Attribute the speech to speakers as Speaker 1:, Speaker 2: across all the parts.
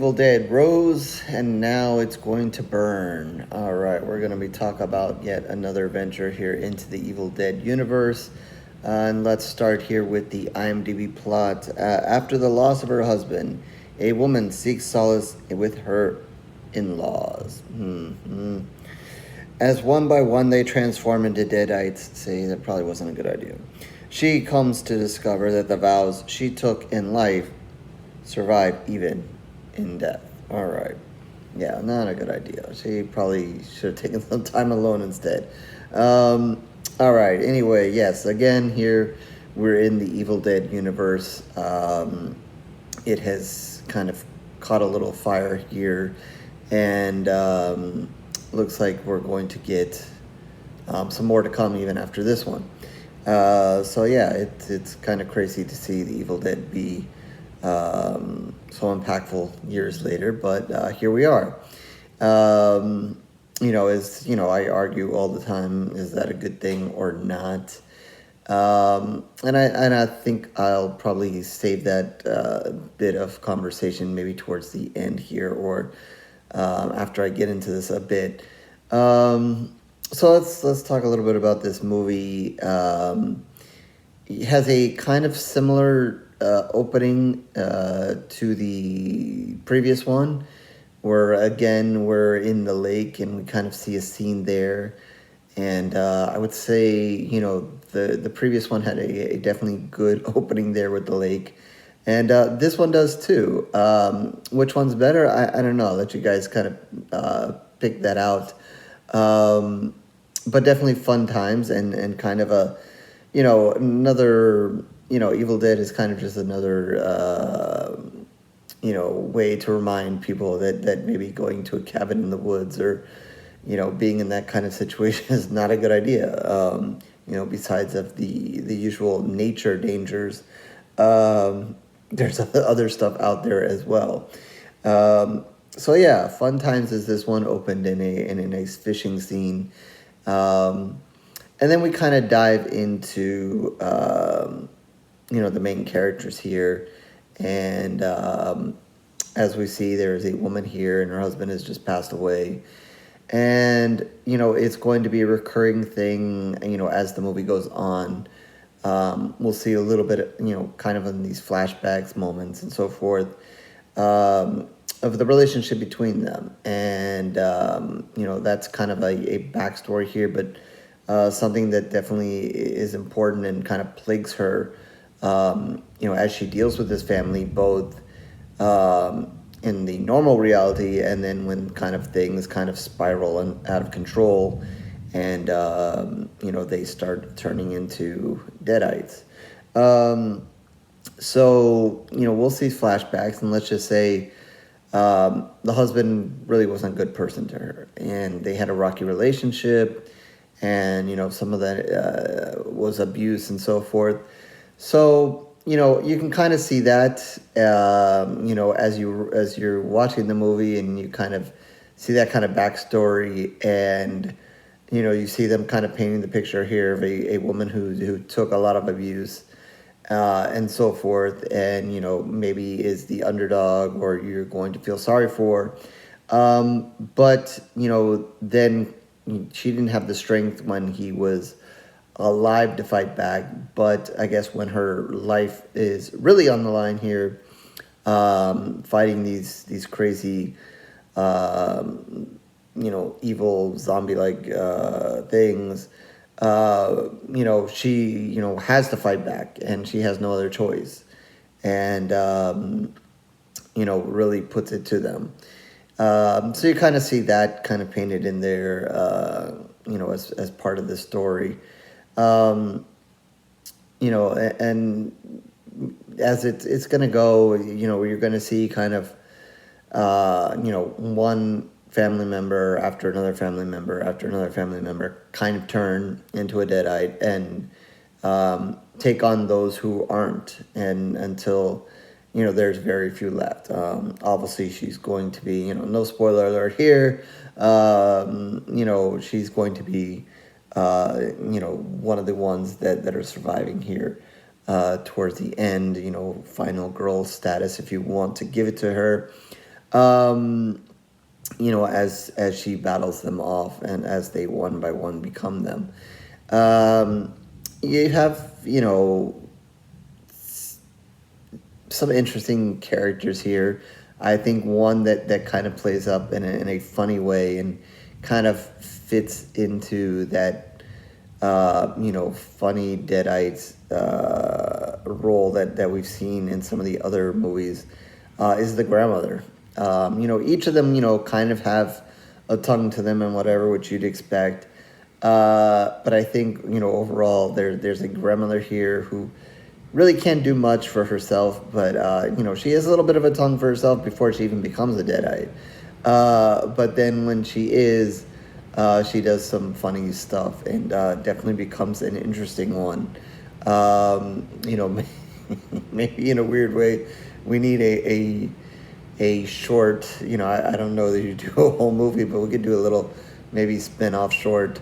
Speaker 1: Evil Dead rose, and now it's going to burn. All right, we're going to be talking about yet another venture here into the Evil Dead universe. And let's start here with the IMDb plot. After the loss of her husband, a woman seeks solace with her in-laws. As one by one they transform into deadites. See, that probably wasn't a good idea. She comes to discover that the vows she took in life survive even in death. All right. Yeah, not a good idea. She probably should have taken some time alone instead. All right. Anyway, yes. Again, here we're in the Evil Dead universe. It has kind of caught a little fire here, and looks like we're going to get some more to come even after this one. So yeah, it's kind of crazy to see the Evil Dead be so impactful years later, but here we are. I argue all the time, is that a good thing or not? And I think I'll probably save that bit of conversation maybe towards the end here, or after I get into this a bit. So let's talk a little bit about this movie. It has a kind of similar opening to the previous one, where again we're in the lake and we kind of see a scene there. And I would say, the previous one had a definitely good opening there with the lake. And this one does too. Which one's better? I don't know. I'll let you guys kind of pick that out. But definitely fun times, and kind of a, another, Evil Dead is kind of just another, way to remind people that maybe going to a cabin in the woods, or, being in that kind of situation is not a good idea. Besides of the usual nature dangers, there's other stuff out there as well. So yeah, fun times as this one opened in a nice fishing scene. And then we kind of dive into, the main characters here. And as we see, there is a woman here, and her husband has just passed away. And, it's going to be a recurring thing, as the movie goes on. We'll see a little bit, kind of in these flashbacks, moments, and so forth, of the relationship between them. And, that's kind of a backstory here, but something that definitely is important and kind of plagues her, as she deals with this family, both in the normal reality, and then when kind of things kind of spiral and out of control, and, they start turning into deadites. So, we'll see flashbacks, and let's just say, the husband really wasn't a good person to her, and they had a rocky relationship, and, some of that was abuse and so forth. So, you can kind of see that, as you're watching the movie, and you kind of see that kind of backstory, and, you see them kind of painting the picture here of a woman who took a lot of abuse, and so forth, and, maybe is the underdog, or you're going to feel sorry for. But, then she didn't have the strength when he was alive to fight back. But I guess when her life is really on the line here, fighting these crazy, evil zombie-like things, she, has to fight back, and she has no other choice, and, really puts it to them. So you kind of see that kind of painted in there, as part of the story. And as it's going to go, you're going to see kind of, one family member after another family member after another family member kind of turn into a deadite, and take on those who aren't, and until, there's very few left. Obviously, she's going to be, no spoiler alert here, she's going to be, one of the ones that are surviving here towards the end, final girl status, if you want to give it to her. Um, as she battles them off and as they one by one become them. Um, you have, some interesting characters here. I think one that kind of plays up in a funny way and kind of fits into that, funny deadites role that we've seen in some of the other movies is the grandmother. Each of them, kind of have a tongue to them and whatever, which you'd expect. But I think, overall, there's a grandmother here who really can't do much for herself, but, she has a little bit of a tongue for herself before she even becomes a deadite. But then when she is, she does some funny stuff and definitely becomes an interesting one. Maybe in a weird way, we need a short, I don't know that you do a whole movie, but we could do a little maybe spin-off short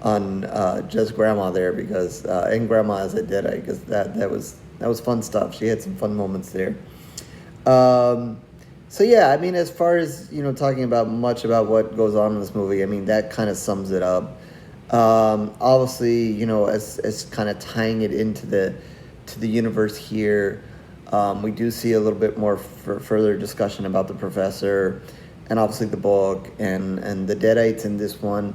Speaker 1: on just grandma there because and grandma as a deadite because that was fun stuff. She had some fun moments there. So yeah, I mean, as far as talking about much about what goes on in this movie, I mean that kind of sums it up. Obviously, as kind of tying it into the universe here, we do see a little bit more further discussion about the professor, and obviously the book and the deadites in this one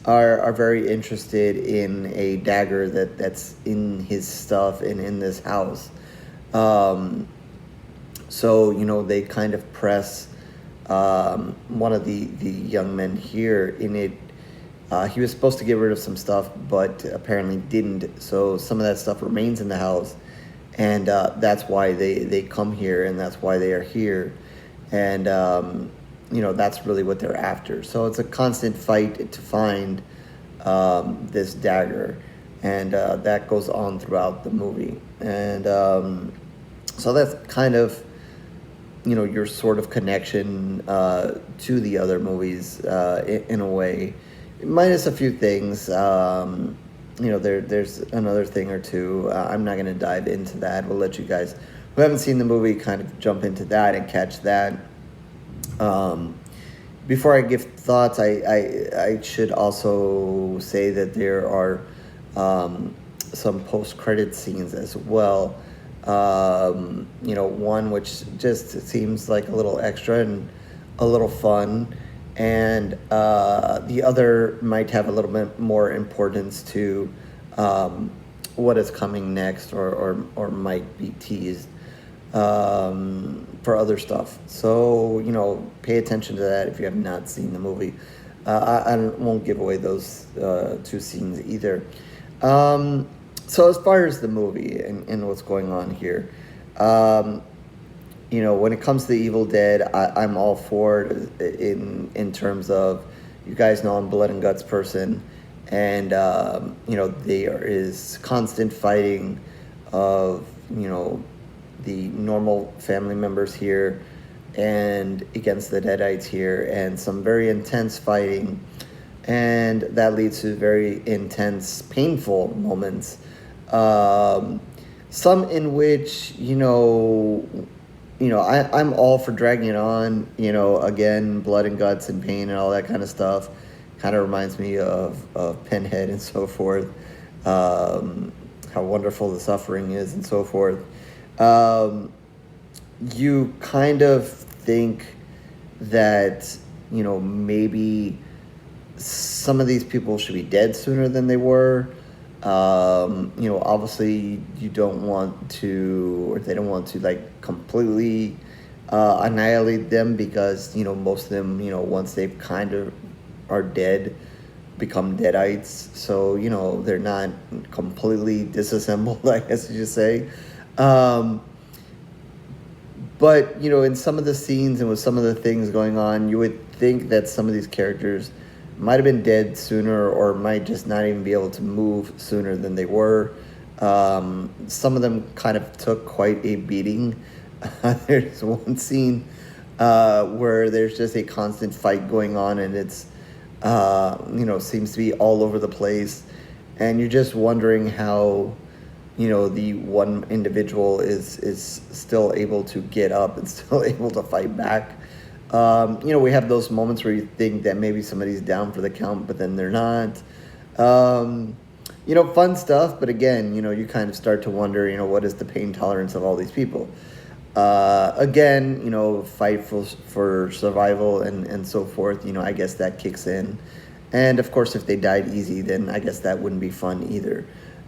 Speaker 1: are very interested in a dagger that's in his stuff and in this house. So they kind of press one of the young men here in it. He was supposed to get rid of some stuff, but apparently didn't. So some of that stuff remains in the house, and that's why they come here, and that's why they are here, and that's really what they're after. So it's a constant fight to find this dagger, and that goes on throughout the movie, and so that's kind of your sort of connection to the other movies in a way, minus a few things. There's another thing or two. I'm not going to dive into that. We'll let you guys who haven't seen the movie kind of jump into that and catch that. Before I give thoughts, I should also say that there are some post-credit scenes as well. One which just seems like a little extra and a little fun, and the other might have a little bit more importance to what is coming next or might be teased for other stuff. So, pay attention to that if you have not seen the movie. I won't give away those two scenes either. So as far as the movie and what's going on here, when it comes to the Evil Dead, I'm all for it in terms of, you guys know I'm a blood and guts person, and there is constant fighting of the normal family members here and against the deadites here, and some very intense fighting, and that leads to very intense, painful moments. Some in which I'm all for dragging it on. Again, blood and guts and pain and all that kind of stuff. Kind of reminds me of Pinhead and so forth. How wonderful the suffering is and so forth. You kind of think that maybe some of these people should be dead sooner than they were. Obviously you don't want to, or they don't want to completely annihilate them because, most of them, once they kind of are dead, become deadites. So, they're not completely disassembled, I guess you should say. But, in some of the scenes and with some of the things going on, you would think that some of these characters might have been dead sooner or might just not even be able to move sooner than they were. Some of them kind of took quite a beating. There's one scene where there's just a constant fight going on, and it's, seems to be all over the place. And you're just wondering how, the one individual is still able to get up and still able to fight back. We have those moments where you think that maybe somebody's down for the count, but then they're not. Um, Fun stuff, but again, you kind of start to wonder, what is the pain tolerance of all these people? Again, fight for survival and so forth, I guess that kicks in. And of course, if they died easy, then I guess that wouldn't be fun either.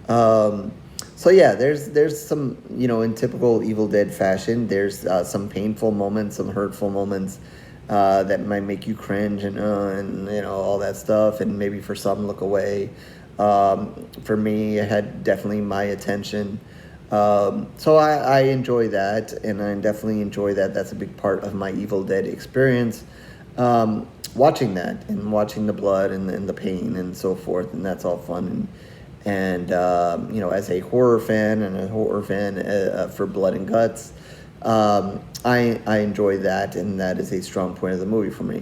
Speaker 1: Um, so yeah, there's some, in typical Evil Dead fashion, there's some painful moments, some hurtful moments that might make you cringe and all that stuff, and maybe for some look away. For me, it had definitely my attention. So I enjoy that, and I definitely enjoy that. That's a big part of my Evil Dead experience. Watching that and watching the blood and the pain and so forth, and that's all fun. And as a horror fan and a horror fan for blood and guts, I enjoy that, and that is a strong point of the movie for me.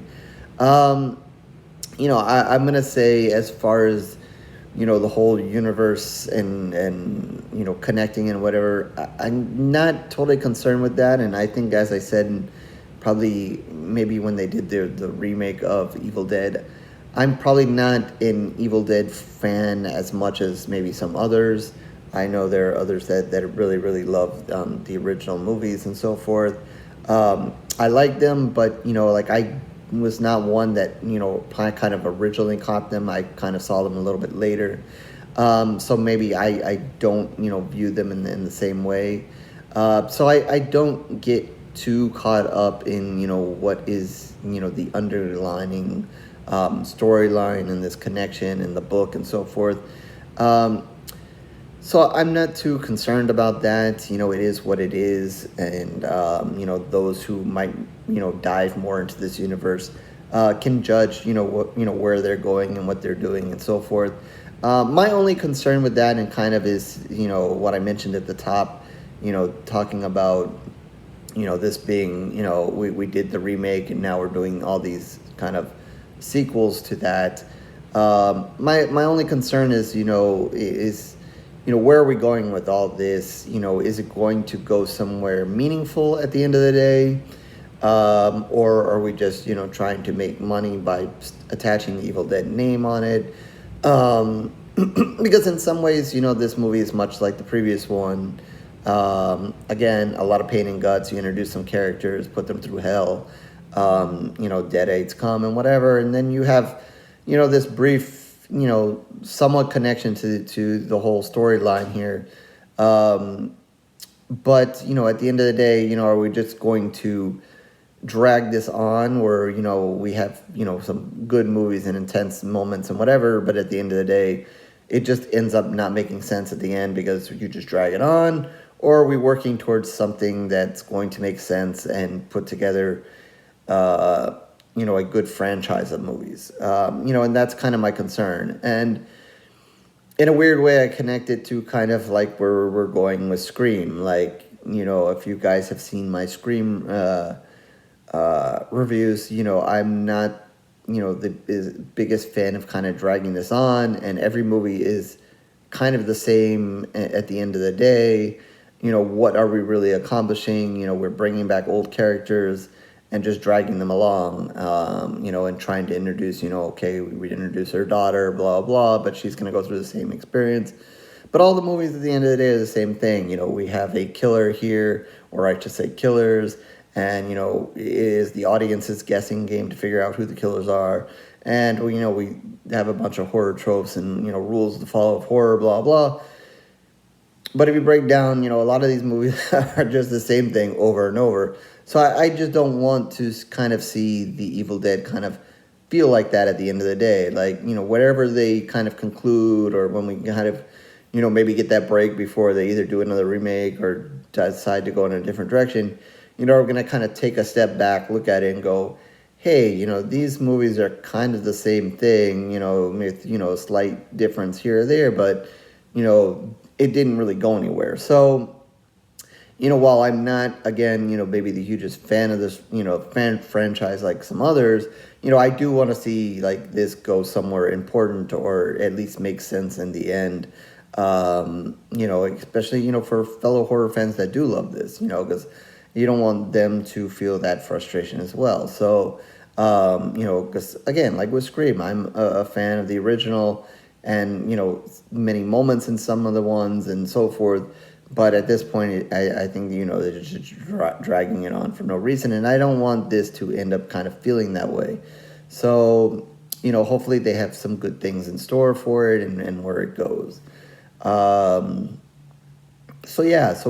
Speaker 1: I'm gonna say, as far as the whole universe and connecting and whatever, I'm not totally concerned with that. And I think, as I said, probably maybe when they did the remake of Evil Dead, I'm probably not an Evil Dead fan as much as maybe some others. I know there are others that really, really love the original movies and so forth. I like them, but, like, I was not one that, I kind of originally caught them. I kind of saw them a little bit later. So maybe I don't, view them in the same way. So I don't get too caught up in, what is, the underlining storyline and this connection in the book and so forth. So I'm not too concerned about that. It is what it is. And, those who might, dive more into this universe can judge, where they're going and what they're doing and so forth. My only concern with that, and kind of, is, what I mentioned at the top, talking about, this being, we did the remake and now we're doing all these kind of sequels to that. My only concern is, where are we going with all this? Is it going to go somewhere meaningful at the end of the day? Or are we just, trying to make money by attaching the Evil Dead name on it? Because in some ways, this movie is much like the previous one. Again, a lot of pain and guts. You introduce some characters, put them through hell. Deadites come and whatever. And then you have, this brief, somewhat connection to the whole storyline here. But, at the end of the day, are we just going to drag this on where, we have, some good movies and intense moments and whatever, but at the end of the day, it just ends up not making sense at the end because you just drag it on? Or are we working towards something that's going to make sense and put together, a good franchise of movies? And that's kind of my concern. And in a weird way, I connect it to kind of like where we're going with Scream. Like, if you guys have seen my Scream reviews, I'm not, the biggest fan of kind of dragging this on, and every movie is kind of the same at the end of the day. What are we really accomplishing? We're bringing back old characters and just dragging them along, and trying to introduce, okay, we introduce her daughter, blah, blah, but she's going to go through the same experience. But all the movies at the end of the day are the same thing. We have a killer here, or I should say killers, and, it is the audience's guessing game to figure out who the killers are. And, we have a bunch of horror tropes and, rules to follow of horror, blah, blah. But if you break down, a lot of these movies are just the same thing over and over. So I just don't want to kind of see the Evil Dead kind of feel like that at the end of the day. Like, whatever they kind of conclude, or when we kind of, maybe get that break before they either do another remake or decide to go in a different direction, we're going to kind of take a step back, look at it and go, hey, these movies are kind of the same thing, with, a slight difference here or there, but, it didn't really go anywhere. So, while I'm not, again, maybe the hugest fan of this, franchise like some others, I do want to see, like, this go somewhere important, or at least make sense in the end. Especially, for fellow horror fans that do love this, because, you don't want them to feel that frustration as well. So, because again, like with Scream, I'm a fan of the original, and many moments in some of the ones and so forth. But at this point, I think they're just dragging it on for no reason, and I don't want this to end up kind of feeling that way. So, hopefully they have some good things in store for it and where it goes. So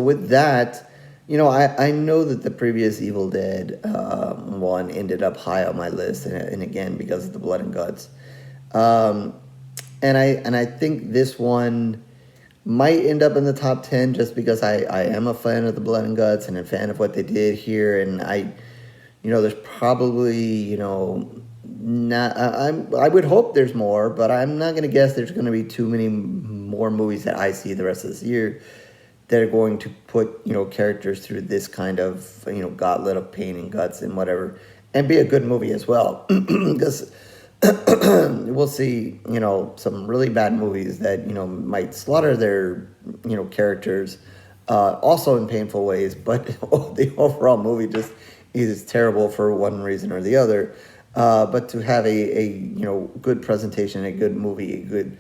Speaker 1: with that, I know that the previous Evil Dead one ended up high on my list, and again because of the blood and guts, and I think this one might end up in the top 10 just because I am a fan of the blood and guts and a fan of what they did here, and there's probably not I would hope there's more, but I'm not gonna guess there's gonna be too many more movies that I see the rest of this year that are going to put characters through this kind of gauntlet of pain and guts and whatever, and be a good movie as well. Because we'll see some really bad movies that might slaughter their characters also in painful ways, but the overall movie just is terrible for one reason or the other. But to have a good presentation, a good movie, a good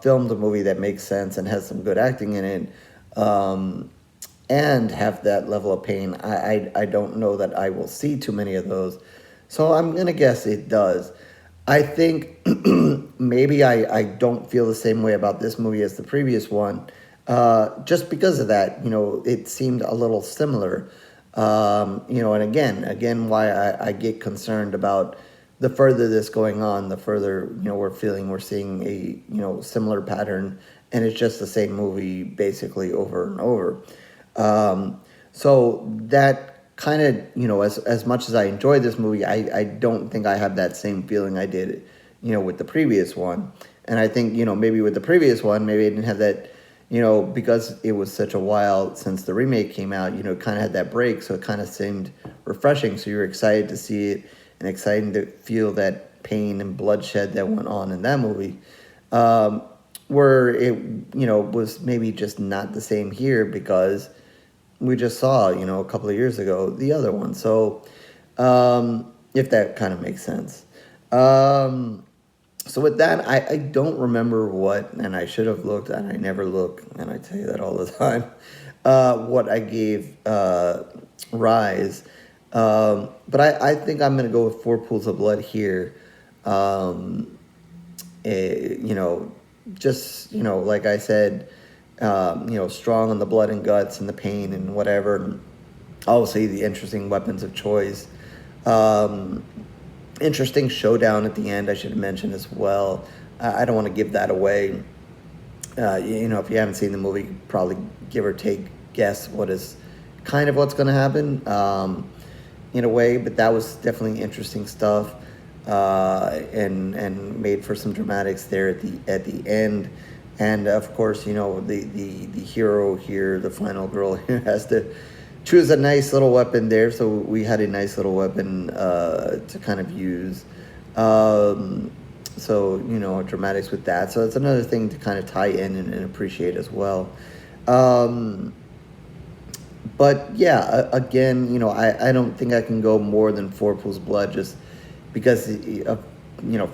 Speaker 1: filmed movie that makes sense and has some good acting in it, and have that level of pain, I don't know that I will see too many of those. So I'm going to guess it does. I think maybe I don't feel the same way about this movie as the previous one, just because of that. It seemed a little similar. And again, why I get concerned about the further this going on, the further, we're seeing a, similar pattern, and it's just the same movie basically over and over. So that kind of, as much as I enjoyed this movie, I don't think I have that same feeling I did, with the previous one. And I think, maybe with the previous one, maybe I didn't have that, because it was such a while since the remake came out, kind of had that break, so it kind of seemed refreshing. So you're excited to see it and excited to feel that pain and bloodshed that went on in that movie. Where it, was maybe just not the same here because we just saw, a couple of years ago, the other one. So, if that kind of makes sense. So with that, I don't remember what, and I should have looked, and I never look, and I tell you that all the time, what I gave Rise. But I think I'm going to go with Four Pools of Blood here. Just, like I said, strong on the blood and guts and the pain and whatever. And obviously the interesting weapons of choice. Interesting showdown at the end, I should have mentioned as well. I don't want to give that away. If you haven't seen the movie, probably give or take guess what's going to happen in a way. But that was definitely interesting stuff, and made for some dramatics there at the end. And of course, the hero here, the final girl here, has to choose a nice little weapon there. So we had a nice little weapon to kind of use. Dramatics with that. So it's another thing to kind of tie in and appreciate as well. But yeah, again, I don't think I can go more than Four Pools of Blood just because of,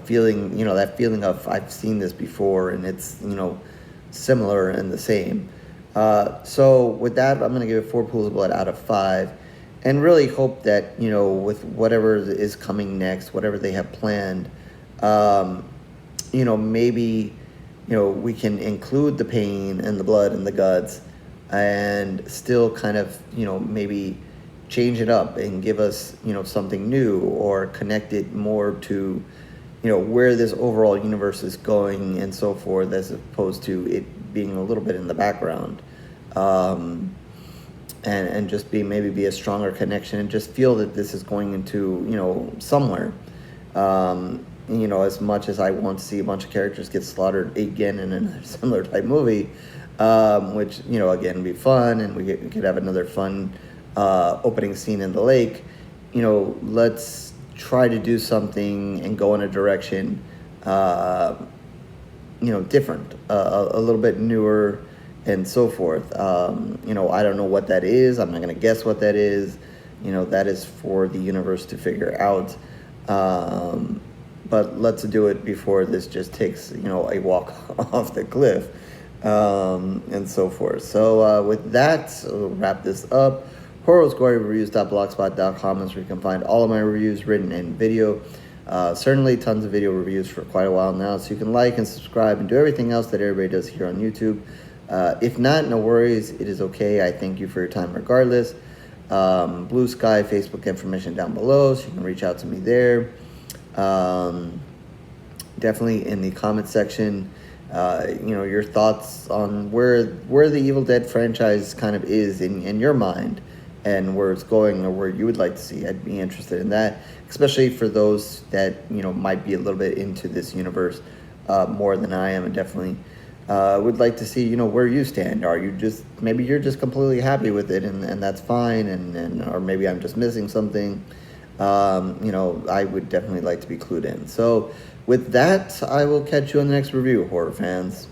Speaker 1: feeling, that feeling of I've seen this before and it's, similar and the same. So with that, I'm going to give it Four Pools of Blood out of 5 and really hope that, with whatever is coming next, whatever they have planned, maybe, we can include the pain and the blood and the guts and still kind of, maybe change it up and give us, something new or connect it more to, where this overall universe is going and so forth, as opposed to it being a little bit in the background. And just be a stronger connection and just feel that this is going into, somewhere. As much as I want to see a bunch of characters get slaughtered again in a similar type movie, which, again, would be fun, and we could have another fun opening scene in the lake. Let's try to do something and go in a direction, different, a little bit newer and so forth. You know, I don't know what that is. I'm not going to guess what that is. You know, that is for the universe to figure out. But let's do it before this just takes, you know, a walk off the cliff, and so forth. So with that, we'll wrap this up. HorrorStoryReviews.blogspot.com is where you can find all of my reviews, written and video. Certainly tons of video reviews for quite a while now, so you can like and subscribe and do everything else that everybody does here on YouTube. If not, no worries. It is okay. I thank you for your time regardless. Blue Sky, Facebook information down below, so you can reach out to me there. Definitely in the comment section, you know, your thoughts on where the Evil Dead franchise kind of is in your mind, and where it's going, or where you would like to see. I'd be interested in that, especially for those that, you know, might be a little bit into this universe more than I am, and definitely would like to see, you know, where you stand. Are you just, maybe you're just completely happy with it, and that's fine, and or maybe I'm just missing something. You know, I would definitely like to be clued in. So with that, I will catch you on the next review, horror fans.